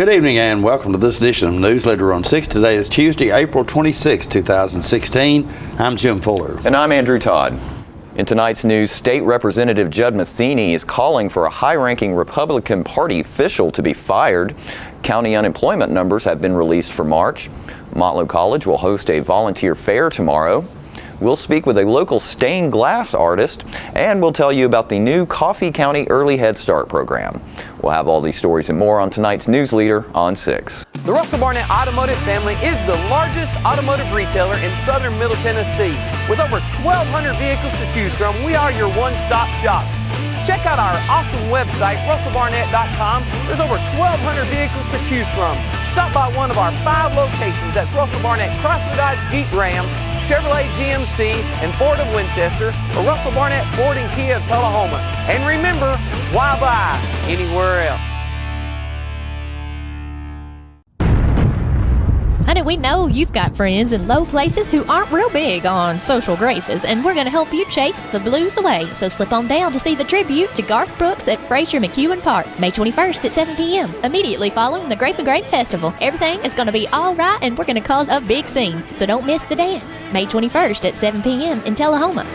Good evening and welcome to this edition of Newsleader on 6. Today is Tuesday, April 26, 2016. I'm Jim Fuller. And I'm Andrew Todd. In tonight's news, State Representative Judd Matheny is calling for a high-ranking Republican Party official to be fired. County unemployment numbers have been released for March. Motlow College will host a volunteer fair tomorrow. We'll speak with a local stained glass artist, and we'll tell you about the new Coffee County Early Head Start program. We'll have all these stories and more on tonight's Newsleader on 6. The Russell Barnett Automotive family is the largest automotive retailer in southern Middle Tennessee. With over 1,200 vehicles to choose from, we are your one-stop shop. Check out our awesome website, russellbarnett.com. There's over 1,200 vehicles to choose from. Stop by one of our 5 locations. That's Russell Barnett Chrysler Dodge Jeep Ram, Chevrolet GMC, and Ford of Winchester, or Russell Barnett Ford and Kia of Tullahoma. And remember, why buy anywhere else? Honey, we know you've got friends in low places who aren't real big on social graces, and we're going to help you chase the blues away. So slip on down to see the tribute to Garth Brooks at Frazier McEwen Park, May 21st at 7 p.m., immediately following the Grape and Grape Festival. Everything is going to be all right, and we're going to cause a big scene. So don't miss the dance, May 21st at 7 p.m. in Tullahoma.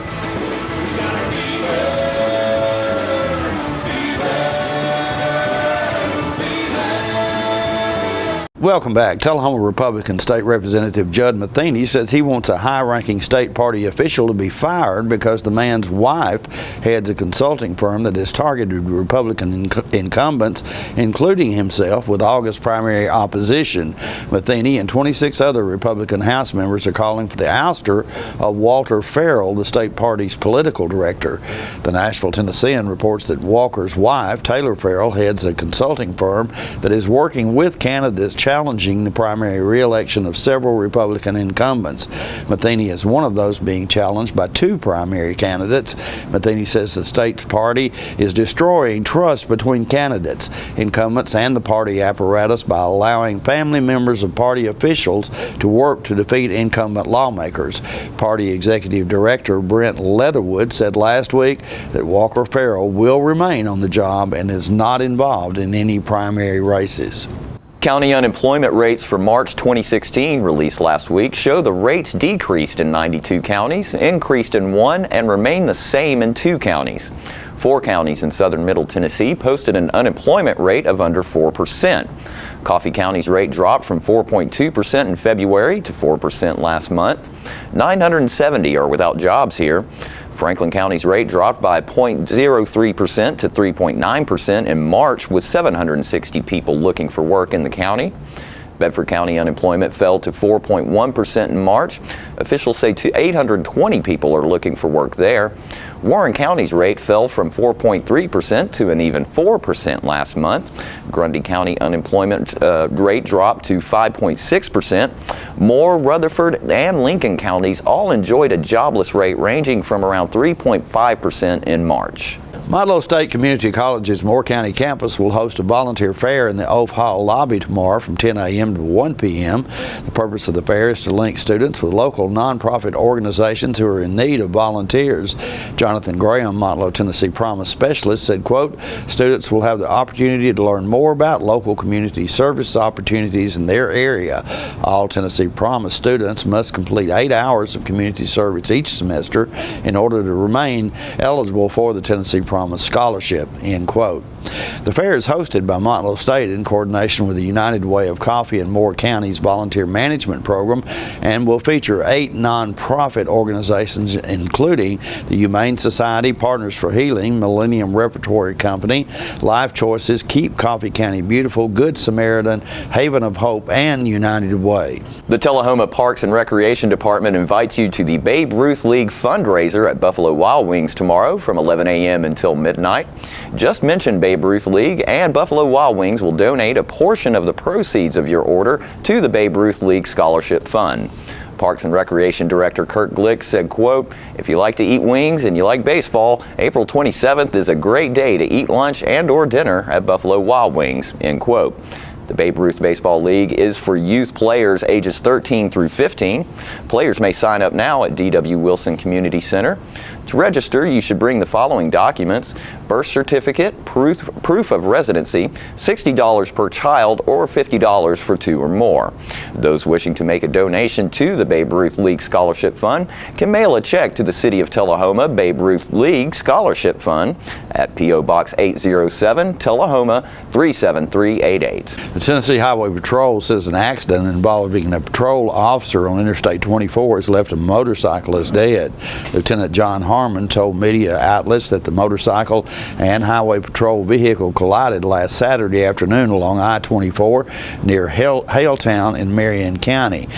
Welcome back. Tullahoma Republican State Representative Judd Matheny says he wants a high-ranking state party official to be fired because the man's wife heads a consulting firm that has targeted Republican incumbents, including himself, with August primary opposition. Matheny and 26 other Republican House members are calling for the ouster of Walter Farrell, the state party's political director. The Nashville Tennessean reports that Walker's wife, Taylor Farrell, heads a consulting firm that is working with candidates challenging the primary re-election of several Republican incumbents. Matheny is one of those being challenged by 2 primary candidates. Matheny says the state's party is destroying trust between candidates, incumbents, and the party apparatus by allowing family members of party officials to work to defeat incumbent lawmakers. Party Executive Director Brent Leatherwood said last week that Walker Farrell will remain on the job and is not involved in any primary races. County unemployment rates for March 2016 released last week show the rates decreased in 92 counties, increased in 1, and remained the same in 2 counties. 4 counties in southern Middle Tennessee posted an unemployment rate of under 4%. Coffee County's rate dropped from 4.2% in February to 4% last month. 970 are without jobs here. Franklin County's rate dropped by 0.03% to 3.9% in March, with 760 people looking for work in the county. Bedford County unemployment fell to 4.1% in March. Officials say 820 people are looking for work there. Warren County's rate fell from 4.3% to an even 4% last month. Grundy County unemployment rate dropped to 5.6%. Moore, Rutherford, and Lincoln counties all enjoyed a jobless rate ranging from around 3.5% in March. Motlow State Community College's Moore County campus will host a volunteer fair in the Oaf Hall lobby tomorrow from 10 a.m. to 1 p.m. The purpose of the fair is to link students with local nonprofit organizations who are in need of volunteers. Jonathan Graham, Motlow Tennessee Promise Specialist, said, quote, "Students will have the opportunity to learn more about local community service opportunities in their area. All Tennessee Promise students must complete 8 hours of community service each semester in order to remain eligible for the Tennessee Promise Scholarship," end quote. The fair is hosted by Motlow State in coordination with the United Way of Coffee and Moore County's volunteer management program, and will feature 8 nonprofit organizations, including the Humane Society, Partners for Healing, Millennium Repertory Company, Life Choices, Keep Coffee County Beautiful, Good Samaritan, Haven of Hope, and United Way. The Tullahoma Parks and Recreation Department invites you to the Babe Ruth League fundraiser at Buffalo Wild Wings tomorrow from 11 a.m. until midnight. Just mention Babe Ruth League, and Buffalo Wild Wings will donate a portion of the proceeds of your order to the Babe Ruth League Scholarship Fund. Parks and Recreation Director Kurt Glick said, quote, "If you like to eat wings and you like baseball, April 27th is a great day to eat lunch and or dinner at Buffalo Wild Wings," end quote. The Babe Ruth Baseball League is for youth players ages 13 through 15. Players may sign up now at D.W. Wilson Community Center. To register, you should bring the following documents: birth certificate, proof of residency, $60 per child, or $50 for 2 or more. Those wishing to make a donation to the Babe Ruth League Scholarship Fund can mail a check to the City of Tullahoma Babe Ruth League Scholarship Fund at P.O. Box 807, Tullahoma 37388. The Tennessee Highway Patrol says an accident involving a patrol officer on Interstate 24 has left a motorcyclist dead. Lieutenant John Harmon told media outlets that the motorcycle and Highway Patrol vehicle collided last Saturday afternoon along I-24 near Haletown in Marion County.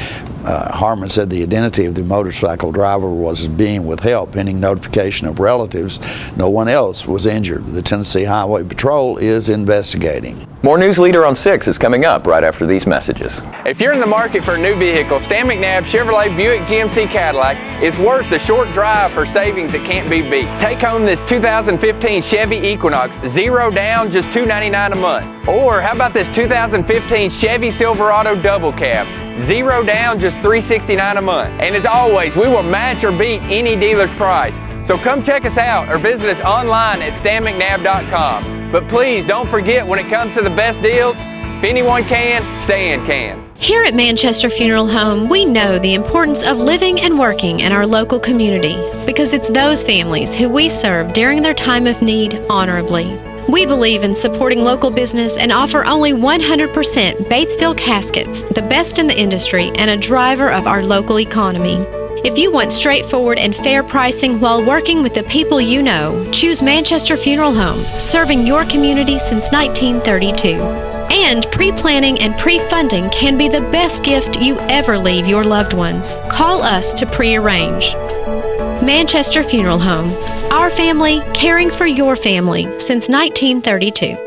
Harmon said the identity of the motorcycle driver was being withheld pending notification of relatives. No one else was injured. The Tennessee Highway Patrol is investigating. More Newsleader on 6 is coming up right after these messages. If you're in the market for a new vehicle, Stan McNabb Chevrolet Buick GMC Cadillac is worth the short drive for savings that can't be beat. Take home this 2015 Chevy Equinox, 0 down, just $299 a month. Or how about this 2015 Chevy Silverado Double Cab, 0 down, just $369 a month. And as always, we will match or beat any dealer's price. So come check us out or visit us online at stanmcnabb.com. But please don't forget, when it comes to the best deals, if anyone can, Stan can. Here at Manchester Funeral Home, we know the importance of living and working in our local community because it's those families who we serve during their time of need honorably. We believe in supporting local business and offer only 100% Batesville caskets, the best in the industry and a driver of our local economy. If you want straightforward and fair pricing while working with the people you know, choose Manchester Funeral Home, serving your community since 1932. And pre-planning and pre-funding can be the best gift you ever leave your loved ones. Call us to pre-arrange. Manchester Funeral Home. Our family, caring for your family since 1932.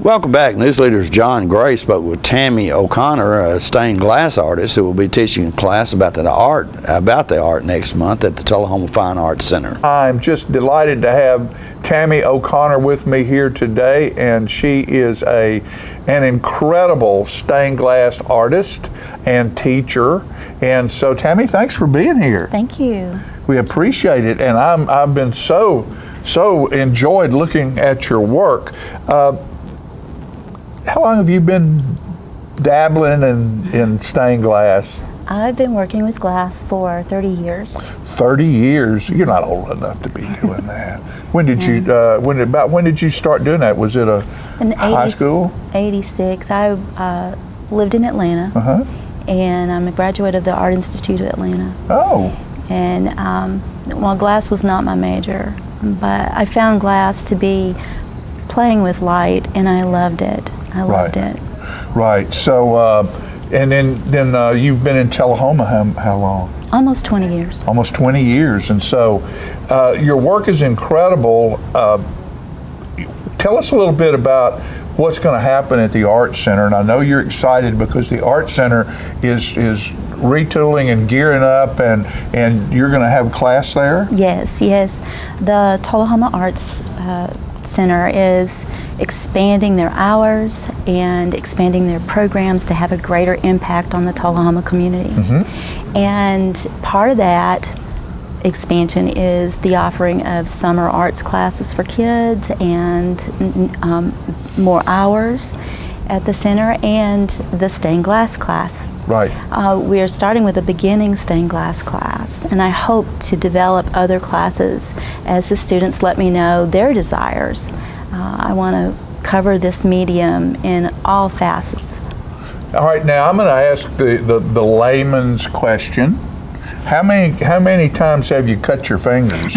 Welcome back. Newsleader's John Gray spoke with Tammy O'Connor, a stained glass artist who will be teaching a class about the art next month at the Tullahoma Fine Arts Center. I'm just delighted to have Tammy O'Connor with me here today, and she is an incredible stained glass artist and teacher. And so, Tammy, thanks for being here. Thank you. We appreciate it, and I've been so enjoyed looking at your work. How long have you been dabbling in stained glass? I've been working with glass for 30 years. 30 years? You're not old enough to be doing that. When did you when did you start doing that? Was it in high school? 86. I lived in Atlanta, and I'm a graduate of the Art Institute of Atlanta. Oh. And well, glass was not my major, but I found glass to be playing with light, and I loved it. I loved it. Right. So, and then you've been in Tullahoma how long? Almost 20 years. Almost 20 years. And so, your work is incredible. Tell us a little bit about what's going to happen at the Art Center. And I know you're excited because the Art Center is retooling and gearing up, and you're going to have class there? Yes. The Tullahoma Arts Center is expanding their hours and expanding their programs to have a greater impact on the Tullahoma community. And part of that expansion is the offering of summer arts classes for kids and more hours at the center, and the stained glass class. Right. We are starting with a beginning stained glass class, and I hope to develop other classes as the students let me know their desires. I want to cover this medium in all facets. All right, now I'm going to ask the layman's question. How many times have you cut your fingers?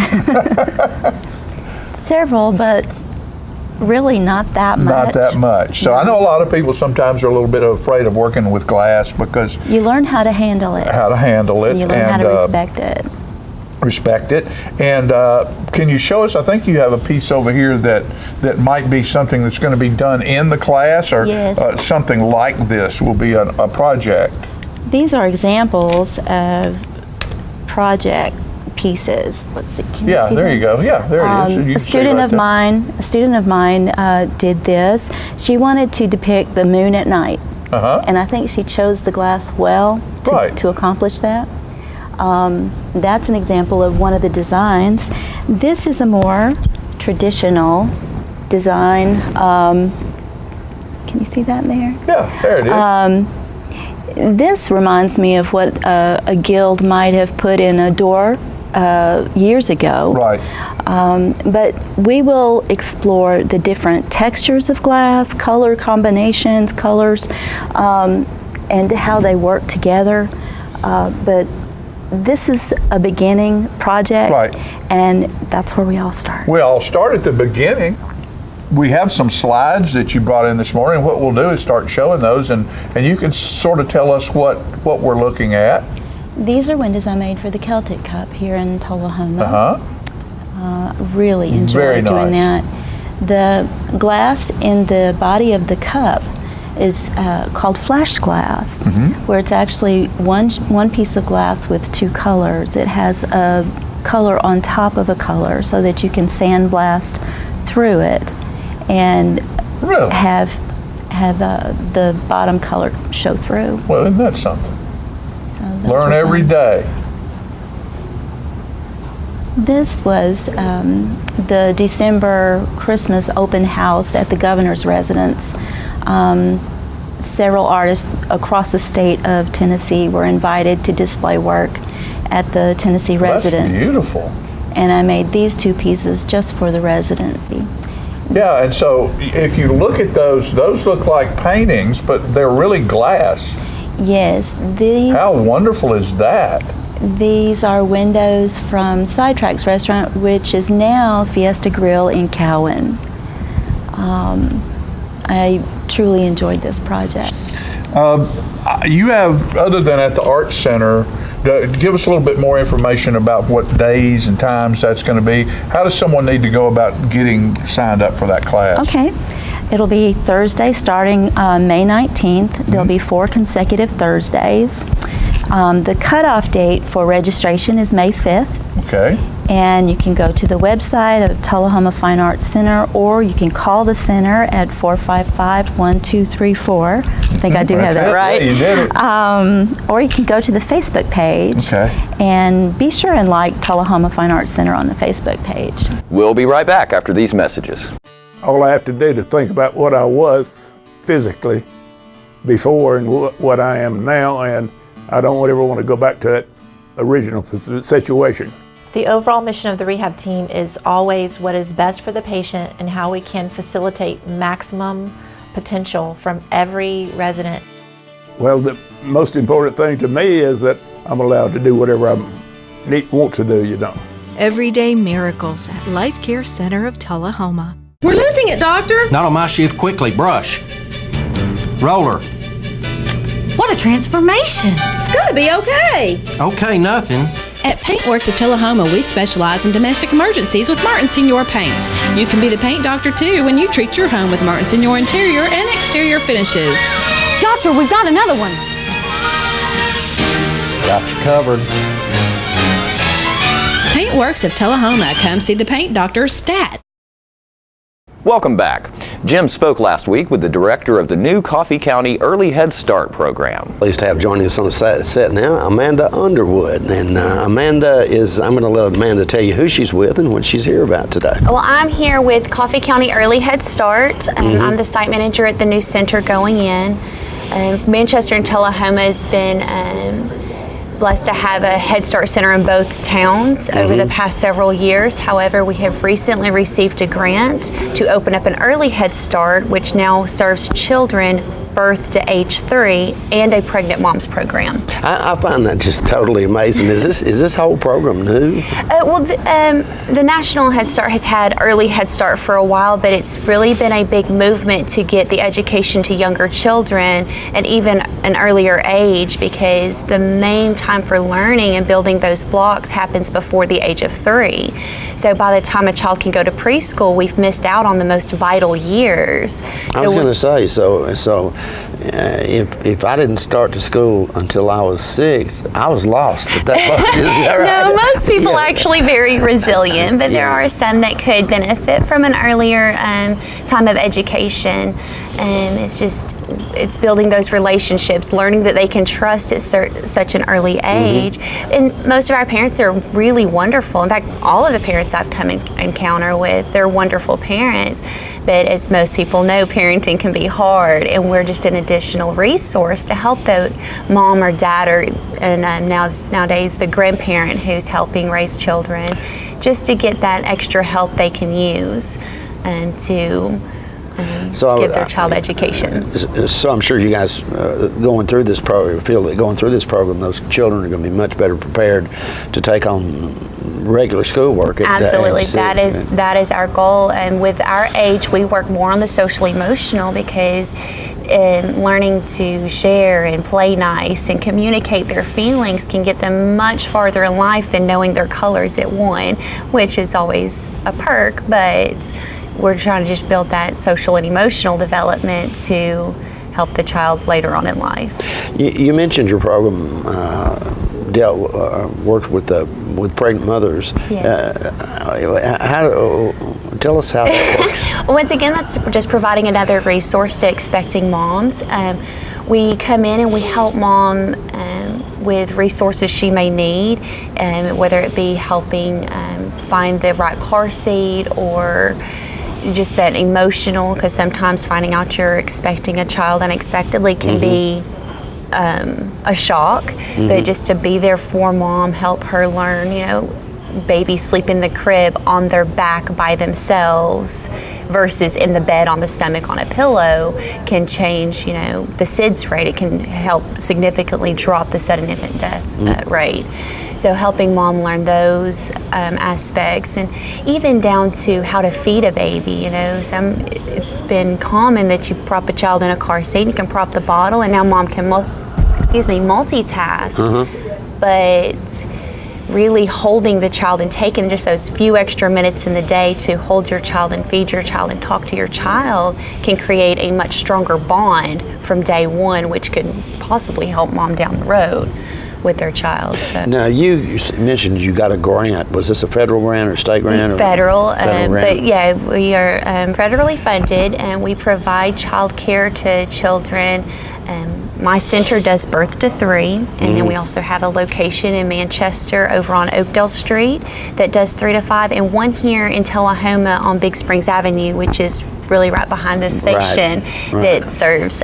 Several, but really not that much. Not that much. So I know a lot of people sometimes are a little bit afraid of working with glass because you learn how to handle it. And you learn how to respect it. And can you show us, I think you have a piece over here that might be something that's going to be done in the class, or yes. Something like this will be a project. These are examples of project pieces. Let's see. Can you see there them? you go. Yeah, there it is. A student of mine did this. She wanted to depict the moon at night, and I think she chose the glass well to accomplish that. That's an example of one of the designs. This is a more traditional design. Can you see that there? Yeah, there it is. This reminds me of what a guild might have put in a door years ago. Right. But we will explore the different textures of glass, color combinations, colors, and how they work together. But this is a beginning project, Right. and that's where we all start. We all start at the beginning. We have some slides that you brought in this morning. What we'll do is start showing those, and you can sort of tell us what we're looking at. These are windows I made for the Celtic Cup here in Tullahoma. Really Very enjoyed doing nice. that. The glass in the body of the cup is called flash glass, where it's actually one piece of glass with two colors. It has a color on top of a color so that you can sandblast through it and Really? have the bottom color show through. Well, isn't that something? So those Learn were every fun. day. This was the December Christmas open house at the governor's residence. Several artists across the state of Tennessee were invited to display work at the Tennessee residence. That's beautiful. And I made these two pieces just for the residency. Yeah, and so if you look at those look like paintings, but they're really glass. Yes, How wonderful is that? these are windows from Sidetracks Restaurant, which is now Fiesta Grill in Cowan. I truly enjoyed this project. You have, other than at the Art Center, give us a little bit more information about what days and times that's going to be. How does someone need to go about getting signed up for that class? Okay. It'll be Thursday starting May 19th. There'll be 4 consecutive Thursdays. The cutoff date for registration is May 5th. Okay. And you can go to the website of Tullahoma Fine Arts Center, or you can call the center at 455-1234. I think I do have that right. Yeah, you did it. Or you can go to the Facebook page. Okay. And be sure and like Tullahoma Fine Arts Center on the Facebook page. We'll be right back after these messages. All I have to do is think about what I was physically before and what I am now, and I don't ever want to go back to that original situation. The overall mission of the rehab team is always what is best for the patient and how we can facilitate maximum potential from every resident. Well, the most important thing to me is that I'm allowed to do whatever I want to do, Everyday miracles at Life Care Center of Tullahoma. We're losing it, doctor. Not on my shift. Quickly, brush. Roller. What a transformation. It's gonna be okay. Okay, nothing. At Paintworks of Tullahoma, we specialize in domestic emergencies with Martin Senior Paints. You can be the paint doctor too when you treat your home with Martin Senior interior and exterior finishes. Doctor, we've got another one. Got you covered. Paintworks of Tullahoma. Come see the paint doctor, Stat. Welcome back. Jim spoke last week with the director of the new Coffee County Early Head Start program. Pleased to have joining us on the set now, Amanda Underwood. And Amanda I'm going to let Amanda tell you who she's with and what she's here about today. Well, I'm here with Coffee County Early Head Start. I'm the site manager at the new center going in. Manchester and Tullahoma has been blessed to have a Head Start center in both towns over the past several years. However, we have recently received a grant to open up an early Head Start, which now serves children birth to age 3 and a pregnant moms program. I find that just totally amazing. Is this whole program new? Well, the National Head Start has had Early Head Start for a while, but it's really been a big movement to get the education to younger children and even an earlier age, because the main time for learning and building those blocks happens before the age of 3. So by the time a child can go to preschool, we've missed out on the most vital years. I was going to say, so if I didn't start to school until I was 6, I was lost at that point. Is that right? No, most people are actually very resilient, but there are some that could benefit from an earlier time of education. It's just it's building those relationships, learning that they can trust at such an early age. And most of our parents, they're really wonderful. In fact, all of the parents I've come in encounter with, they're wonderful parents. But as most people know, parenting can be hard, and we're just an additional resource to help the mom or dad, or nowadays the grandparent who's helping raise children, just to get that extra help they can use and to give their child education. So I'm sure you guys going through this program feel that going through this program, those children are going to be much better prepared to take on regular schoolwork. Absolutely, that is our goal. And with our age, we work more on the social emotional, because learning to share and play nice and communicate their feelings can get them much farther in life than knowing their colors at 1, which is always a perk, but we're trying to just build that social and emotional development to help the child later on in life. You mentioned your program worked with pregnant mothers. Yes. Tell us how that works. Once again, that's just providing another resource to expecting moms. We come in and we help mom with resources she may need, whether it be helping find the right car seat, or just that emotional, because sometimes finding out you're expecting a child unexpectedly can be a shock. But just to be there for mom, help her learn, babies sleep in the crib on their back by themselves versus in the bed on the stomach on a pillow can change, the SIDS rate. It can help significantly drop the sudden infant death rate. So helping mom learn those aspects, and even down to how to feed a baby. It's been common that you prop a child in a car seat, you can prop the bottle, and now mom can multitask. But really holding the child and taking just those few extra minutes in the day to hold your child and feed your child and talk to your child can create a much stronger bond from day 1, which could possibly help mom down the road with their child. So. Now, you mentioned you got a grant. Was this a federal grant or state grant? Federal, grant? But yeah, we are federally funded, and we provide child care to children. My center does birth to 3, and then we also have a location in Manchester over on Oakdale Street that does 3 to 5, and one here in Tullahoma on Big Springs Avenue, which is really right behind the station, that serves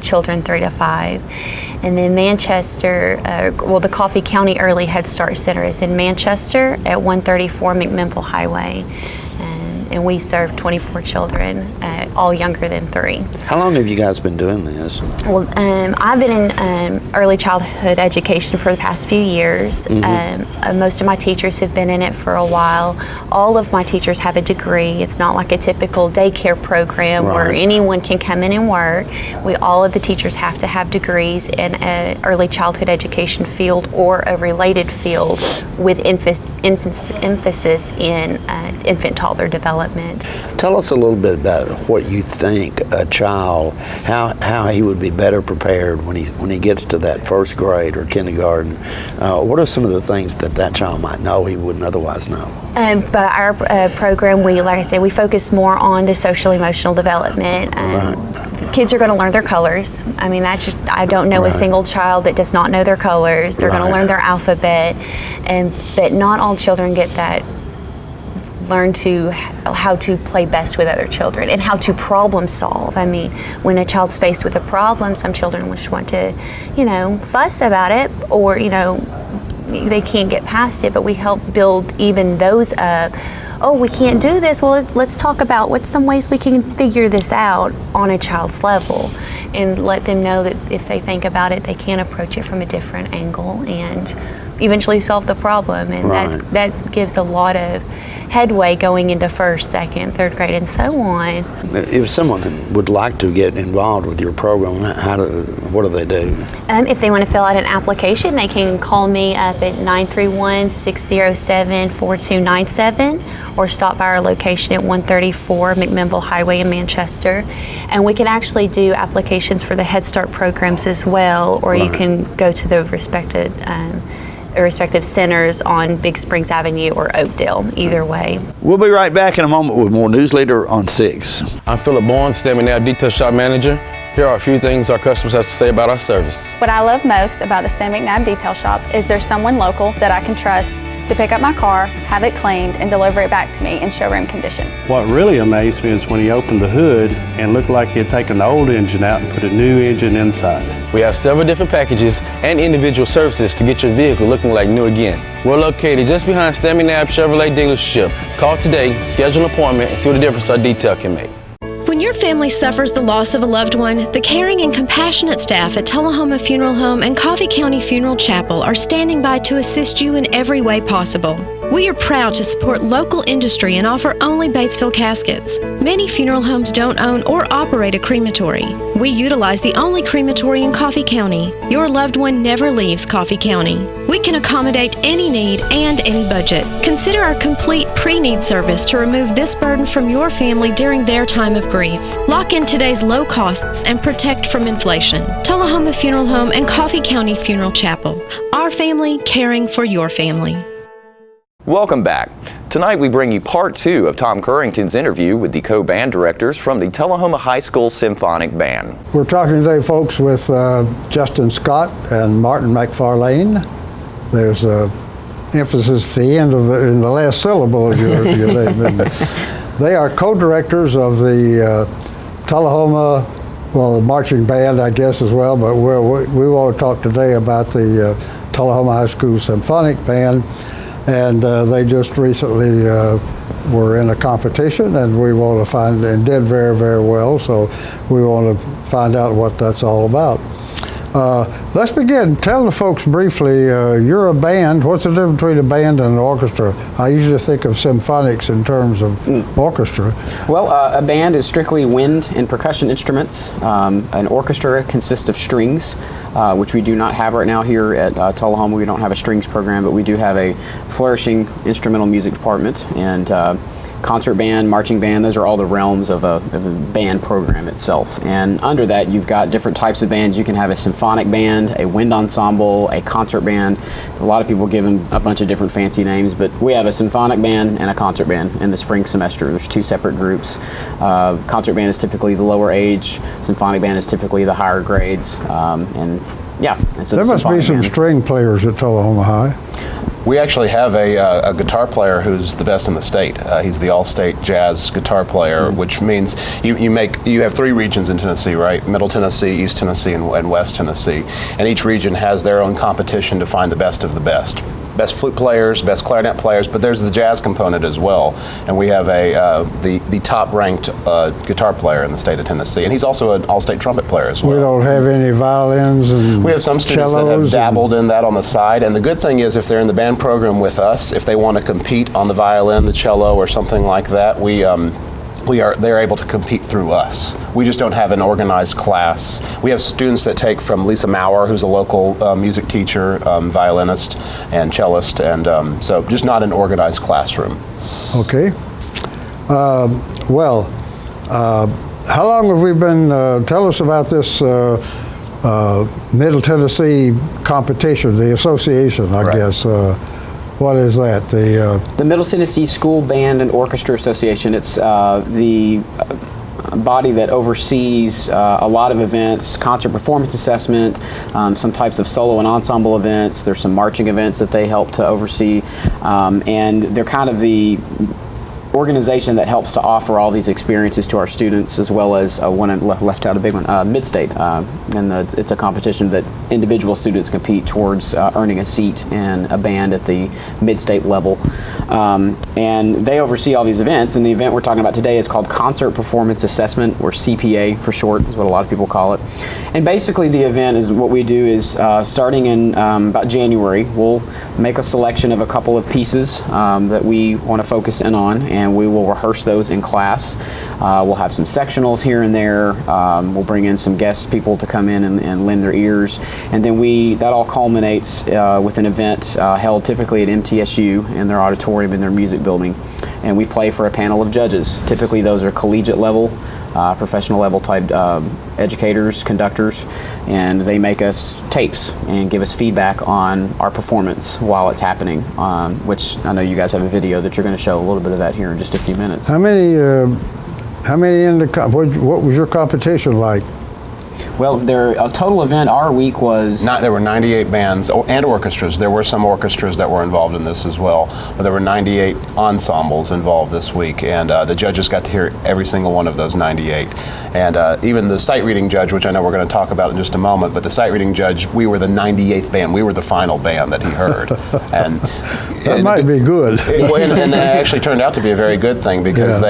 children 3 to 5. And then Manchester, the Coffee County Early Head Start Center is in Manchester at 134 McMinnville Highway. And we serve 24 children, all younger than 3. How long have you guys been doing this? Well, I've been in early childhood education for the past few years. Most of my teachers have been in it for a while. All of my teachers have a degree. It's not like a typical daycare program where anyone can come in and work. All of the teachers have to have degrees in an early childhood education field or a related field with emphasis in infant-toddler development. Tell us a little bit about what you think a child, how he would be better prepared when he gets to that first grade or kindergarten. What are some of the things that child might know he wouldn't otherwise know? But our program, like I said, we focus more on the social emotional development. Kids are going to learn their colors. I mean, that's just, I don't know a single child that does not know their colors. They're going to learn their alphabet, but not all children get that. Learn how to play best with other children and how to problem solve. I mean, when a child's faced with a problem, some children just want to, fuss about it, or, they can't get past it, but we help build even those up. Oh, we can't do this. Well, let's talk about what's some ways we can figure this out on a child's level, and let them know that if they think about it, they can approach it from a different angle and eventually solve the problem. And that gives a lot of headway going into 1st, 2nd, 3rd grade, and so on. If someone would like to get involved with your program, what do they do? If they want to fill out an application, they can call me up at 931-607-4297 or stop by our location at 134 McMinnville Highway in Manchester. And we can actually do applications for the Head Start programs as well, or you can go to the respective centers on Big Springs Avenue or Oakdale, either way. We'll be right back in a moment with more Newsleader on 6. I'm Philip Bourne, STEM and Now Detail Shop Manager Here are a few things our customers have to say about our service. What I love most about the Stan McNabb Detail Shop is there's someone local that I can trust to pick up my car, have it cleaned, and deliver it back to me in showroom condition. What really amazed me is when he opened the hood and looked like he had taken the old engine out and put a new engine inside. We have several different packages and individual services to get your vehicle looking like new again. We're located just behind Stan McNabb Chevrolet dealership. Call today, schedule an appointment, and see what a difference our detail can make. When your family suffers the loss of a loved one, the caring and compassionate staff at Tullahoma Funeral Home and Coffee County Funeral Chapel are standing by to assist you in every way possible. We are proud to support local industry and offer only Batesville caskets. Many funeral homes don't own or operate a crematory. We utilize the only crematory in Coffee County. Your loved one never leaves Coffee County. We can accommodate any need and any budget. Consider our complete pre-need service to remove this burden from your family during their time of grief. Lock in today's low costs and protect from inflation. Tullahoma Funeral Home and Coffee County Funeral Chapel. Our family caring for your family. Welcome back. Tonight we bring you part 2 of Tom Currington's interview with the co-band directors from the Tullahoma High School Symphonic Band. We're talking today, folks, with Justin Scott and Martin McFarlane. There's emphasis at the end of in the last syllable of your name. They are co-directors of the Tullahoma, well, the marching band, I guess, as well, but we want to talk today about the Tullahoma High School Symphonic Band. And they just recently were in a competition, and we want to find, and did very, very well, so we want to find out what that's all about. Let's begin. Tell the folks briefly, you're a band. What's the difference between a band and an orchestra? I usually think of symphonics in terms of orchestra. Well, a band is strictly wind and percussion instruments. An orchestra consists of strings, which we do not have right now here at Tullahoma. We don't have a strings program, but we do have a flourishing instrumental music department, and concert band, marching band, those are all the realms of a band program itself. And under that, you've got different types of bands. You can have a symphonic band, a wind ensemble, a concert band. A lot of people give them a bunch of different fancy names, but we have a symphonic band and a concert band in the spring semester. There's 2 separate groups. Concert band is typically the lower age, symphonic band is typically the higher grades, and yeah. And so there must be some string players at Tullahoma High. We actually have a guitar player who's the best in the state. He's the all-state jazz guitar player, which means you have 3 regions in Tennessee, right? Middle Tennessee, East Tennessee, and West Tennessee. And each region has their own competition to find the best of the best. Best flute players, best clarinet players, but there's the jazz component as well. And we have the top-ranked guitar player in the state of Tennessee, and he's also an all-state trumpet player as well. We don't have any violins and we have some students that have dabbled in that on the side, and the good thing is if they're in the band program with us, if they want to compete on the violin, the cello, or something like that, they're able to compete through us. We just don't have an organized class. We have students that take from Lisa Maurer, who's a local music teacher, violinist, and cellist, and so just not an organized classroom. Okay. How long have we been, tell us about this Middle Tennessee competition, the association, I guess. What is that? The Middle Tennessee School Band and Orchestra Association. It's the body that oversees a lot of events, concert performance assessment, some types of solo and ensemble events. There's some marching events that they help to oversee, and they're kind of the organization that helps to offer all these experiences to our students, as well as one left out a big one, Mid-State, and it's a competition that individual students compete towards earning a seat in a band at the Mid-State level, and they oversee all these events. And the event we're talking about today is called Concert Performance Assessment, or CPA for short, is what a lot of people call it. And basically the event is, what we do is starting in about January, we'll make a selection of a couple of pieces that we want to focus in on, and we will rehearse those in class. We'll have some sectionals here and there. We'll bring in some guest people to come in and lend their ears, and then that all culminates with an event held typically at MTSU in their auditorium in their music building, and we play for a panel of judges. Typically those are collegiate level, professional level type educators, conductors, and they make us tapes and give us feedback on our performance while it's happening, which I know you guys have a video that you're going to show a little bit of that here in just a few minutes. How many in the, what was your competition like? Well, their total event, our week was... There were 98 bands and orchestras. There were some orchestras that were involved in this as well, but there were 98 ensembles involved this week, and the judges got to hear every single one of those 98. And even the sight reading judge, which I know we're going to talk about in just a moment, but the sight reading judge, we were the 98th band. We were the final band that he heard. And that might be good. And that actually turned out to be a very good thing, because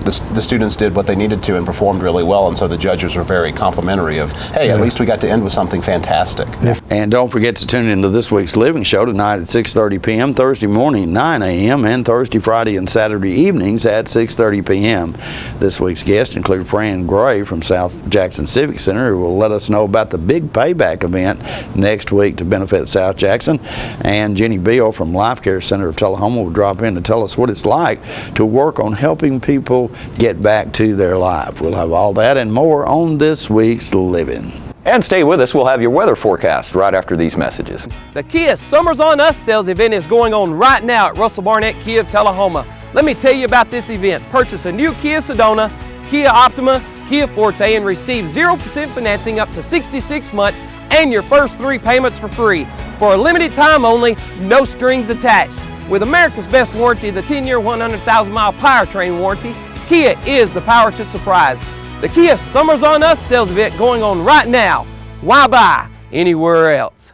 the students did what they needed to and performed really well, and so the judges were very complimentary of, hey, at least we got to end with something fantastic. And don't forget to tune into this week's Living Show tonight at 6:30 p.m., Thursday morning at 9 a.m., and Thursday, Friday, and Saturday evenings at 6:30 p.m. This week's guests include Fran Gray from South Jackson Civic Center, who will let us know about the big payback event next week to benefit South Jackson, and Jenny Beal from Life Care Center of Tullahoma will drop in to tell us what it's like to work on helping people get back to their life. We'll have all that and more on this week's Living. And stay with us. We'll have your weather forecast right after these messages. The Kia Summers on Us sales event is going on right now at Russell Barnett Kia of Tullahoma. Let me tell you about this event. Purchase a new Kia Sedona, Kia Optima, Kia Forte, and receive 0% financing up to 66 months and your first 3 payments for free. For a limited time only, no strings attached. With America's best warranty, the 10-year, 100,000-mile powertrain warranty, Kia is the power to surprise. The Kia Summers on Us sales event going on right now. Why buy anywhere else?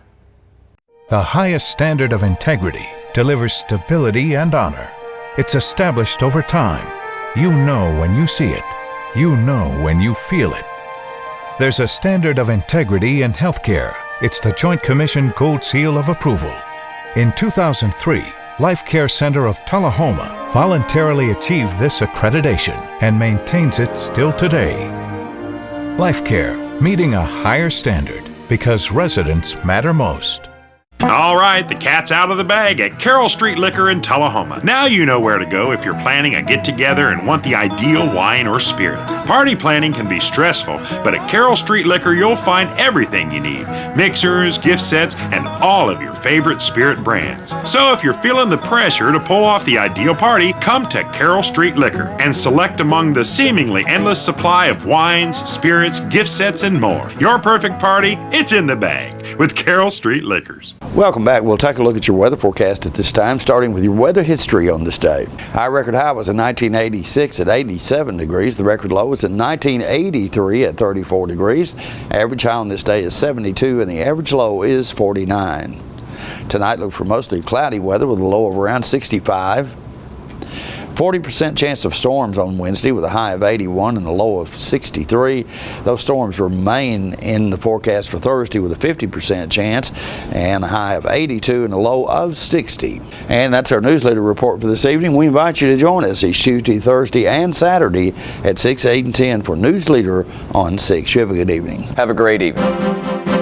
The highest standard of integrity delivers stability and honor. It's established over time. You know when you see it. You know when you feel it. There's a standard of integrity in healthcare. It's the Joint Commission Gold Seal of Approval. In 2003, Life Care Center of Tullahoma voluntarily achieved this accreditation and maintains it still today. Life Care, meeting a higher standard because residents matter most. All right, the cat's out of the bag at Carroll Street Liquor in Tullahoma. Now you know where to go if you're planning a get-together and want the ideal wine or spirit. Party planning can be stressful, but at Carroll Street Liquor you'll find everything you need. Mixers, gift sets, and all of your favorite spirit brands. So if you're feeling the pressure to pull off the ideal party, come to Carroll Street Liquor and select among the seemingly endless supply of wines, spirits, gift sets, and more. Your perfect party, it's in the bag with Carroll Street Liquors. Welcome back. We'll take a look at your weather forecast at this time, starting with your weather history on this day. Our record high was in 1986 at 87 degrees. The record low was in 1983 at 34 degrees. Average high on this day is 72 and the average low is 49. Tonight look for mostly cloudy weather with a low of around 65. 40% chance of storms on Wednesday with a high of 81 and a low of 63. Those storms remain in the forecast for Thursday with a 50% chance and a high of 82 and a low of 60. And that's our newsletter report for this evening. We invite you to join us each Tuesday, Thursday, and Saturday at 6, 8, and 10 for Newsleader on 6. You have a good evening. Have a great evening.